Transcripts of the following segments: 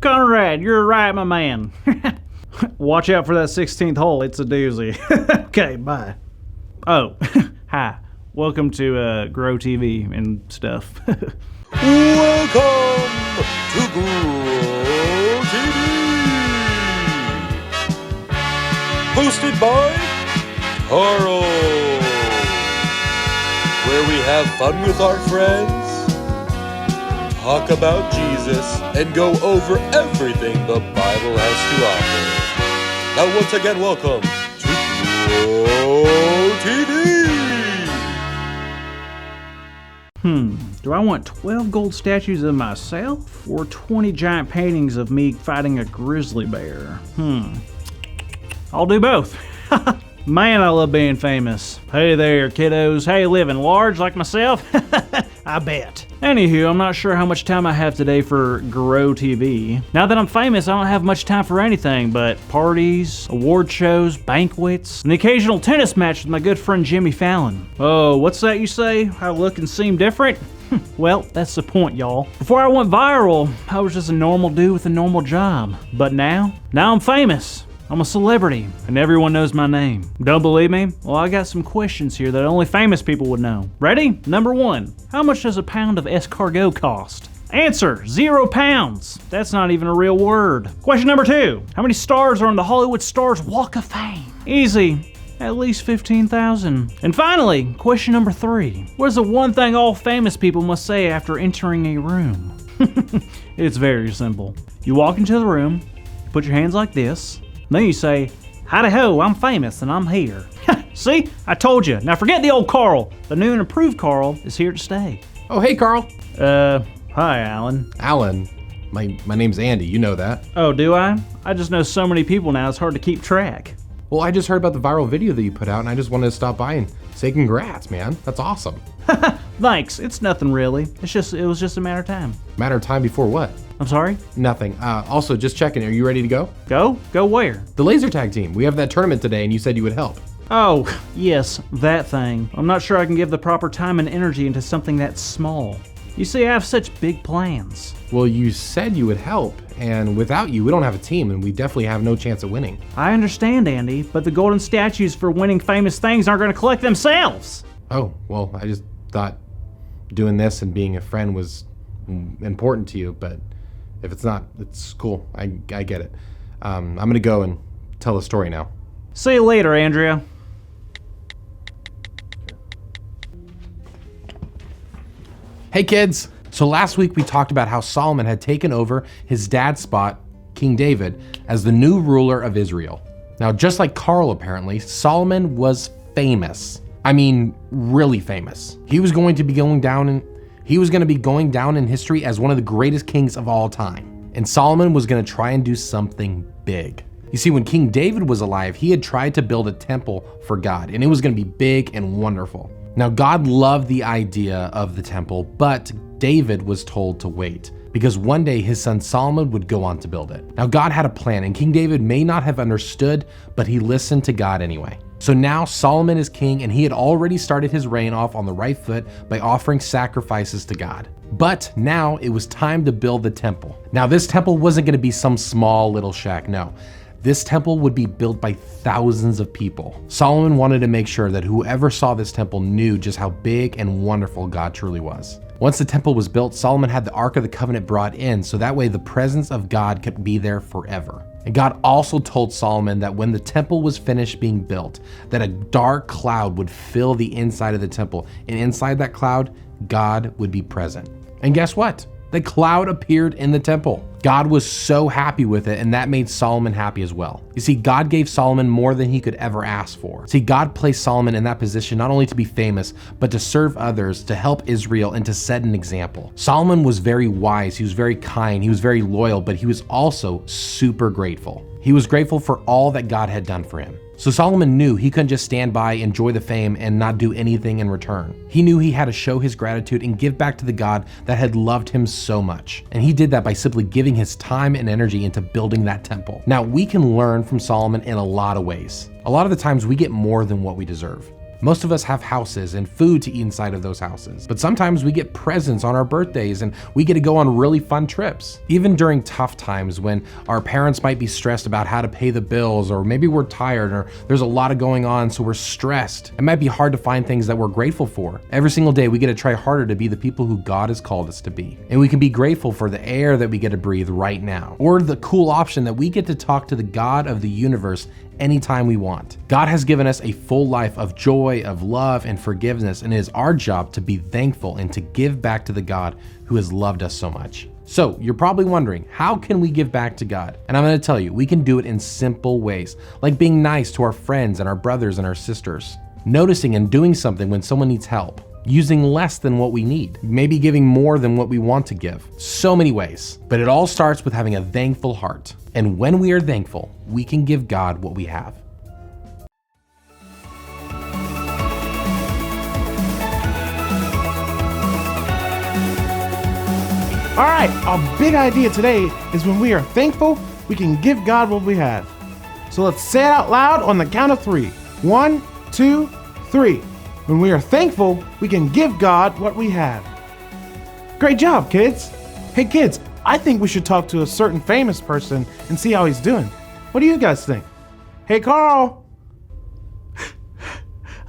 Conrad, you're right, my man. Watch out for that 16th hole. It's a doozy. Okay, bye. Oh, hi. Welcome to Grow TV and stuff. Welcome to Grow TV. Hosted by Carl. Where we have fun with our friends, talk about Jesus, and go over everything the Bible has to offer. Now once again, welcome to Grow TV. Do I want 12 gold statues of myself or 20 giant paintings of me fighting a grizzly bear? I'll do both. Man, I love being famous. Hey there, kiddos. Hey, living large like myself? I bet. Anywho, I'm not sure how much time I have today for Grow TV. Now that I'm famous, I don't have much time for anything but parties, award shows, banquets, and the occasional tennis match with my good friend Jimmy Fallon. Oh, what's that you say? I look and seem different? Well, that's the point, y'all. Before I went viral, I was just a normal dude with a normal job. But now I'm famous. I'm a celebrity, and everyone knows my name. Don't believe me? Well, I got some questions here that only famous people would know. Ready? Number 1, how much does a pound of escargot cost? Answer, 0 pounds. That's not even a real word. Question number 2, how many stars are on the Hollywood Stars Walk of Fame? Easy, at least 15,000. And finally, question number 3, what is the one thing all famous people must say after entering a room? It's very simple. You walk into the room, you put your hands like this, then you say, howdy ho, I'm famous and I'm here. See, I told you. Now forget the old Carl. The new and improved Carl is here to stay. Oh, hey, Carl. Hi, Alan. Alan. My name's Andy, you know that. Oh, do I? I just know so many people now, it's hard to keep track. Well, I just heard about the viral video that you put out, and I just wanted to stop by and say congrats, man. That's awesome. Thanks, it's nothing really. It was just a matter of time. Matter of time before what? I'm sorry? Nothing. Also, just checking, are you ready to go? Go? Go where? The laser tag team. We have that tournament today, and you said you would help. Oh, yes, that thing. I'm not sure I can give the proper time and energy into something that small. You see, I have such big plans. Well, you said you would help, and without you, we don't have a team, and we definitely have no chance of winning. I understand, Andy, but the golden statues for winning famous things aren't going to collect themselves. Oh, well, I just thought doing this and being a friend was important to you, but if it's not, it's cool. I get it. I'm going to go and tell the story now. See you later, Andrea. Hey kids! So last week we talked about how Solomon had taken over his dad's spot, King David, as the new ruler of Israel. Now, just like Carl apparently, Solomon was famous. I mean, really famous. He was going to be going down in history as one of the greatest kings of all time. And Solomon was going to try and do something big. You see, when King David was alive, he had tried to build a temple for God, and it was going to be big and wonderful. Now, God loved the idea of the temple, but David was told to wait because one day his son Solomon would go on to build it. Now, God had a plan, and King David may not have understood, but he listened to God anyway. So now Solomon is king, and he had already started his reign off on the right foot by offering sacrifices to God. But now it was time to build the temple. Now, this temple wasn't going to be some small little shack, no. This temple would be built by thousands of people. Solomon wanted to make sure that whoever saw this temple knew just how big and wonderful God truly was. Once the temple was built, Solomon had the Ark of the Covenant brought in, so that way the presence of God could be there forever. And God also told Solomon that when the temple was finished being built, that a dark cloud would fill the inside of the temple, and inside that cloud, God would be present. And guess what? The cloud appeared in the temple. God was so happy with it, and that made Solomon happy as well. You see, God gave Solomon more than he could ever ask for. See, God placed Solomon in that position not only to be famous, but to serve others, to help Israel, and to set an example. Solomon was very wise, he was very kind, he was very loyal, but he was also super grateful. He was grateful for all that God had done for him. So Solomon knew he couldn't just stand by, enjoy the fame, and not do anything in return. He knew he had to show his gratitude and give back to the God that had loved him so much. And he did that by simply giving his time and energy into building that temple. Now, we can learn from Solomon in a lot of ways. A lot of the times we get more than what we deserve. Most of us have houses and food to eat inside of those houses, but sometimes we get presents on our birthdays and we get to go on really fun trips. Even during tough times when our parents might be stressed about how to pay the bills, or maybe we're tired or there's a lot of going on so we're stressed, it might be hard to find things that we're grateful for. Every single day we get to try harder to be the people who God has called us to be. And we can be grateful for the air that we get to breathe right now, or the cool option that we get to talk to the God of the universe anytime we want. God has given us a full life of joy, of love, and forgiveness, and it is our job to be thankful and to give back to the God who has loved us so much. So you're probably wondering, how can we give back to God? And I'm going to tell you, we can do it in simple ways, like being nice to our friends and our brothers and our sisters, noticing and doing something when someone needs help, using less than what we need, maybe giving more than what we want to give. So many ways, but it all starts with having a thankful heart. And when we are thankful, we can give God what we have. All right, our big idea today is when we are thankful, we can give God what we have. So let's say it out loud on the count of 3. 1, 2, 3. When we are thankful, we can give God what we have. Great job, kids. Hey, kids, I think we should talk to a certain famous person and see how he's doing. What do you guys think? Hey, Carl.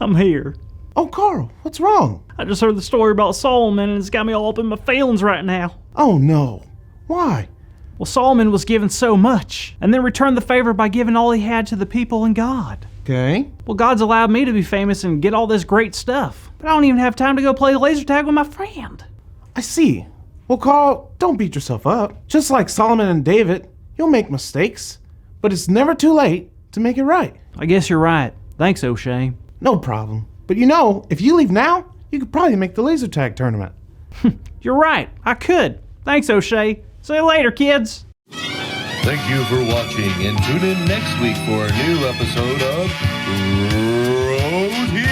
I'm here. Oh, Carl, what's wrong? I just heard the story about Solomon and it's got me all up in my feelings right now. Oh, no. Why? Well, Solomon was given so much and then returned the favor by giving all he had to the people and God. Okay. Well, God's allowed me to be famous and get all this great stuff, but I don't even have time to go play laser tag with my friend. I see. Well, Carl, don't beat yourself up. Just like Solomon and David, you'll make mistakes, but it's never too late to make it right. I guess you're right. Thanks, O'Shea. No problem. But you know, if you leave now, you could probably make the laser tag tournament. You're right. I could. Thanks, O'Shea. See you later, kids. Thank you for watching, and tune in next week for a new episode of Road Here.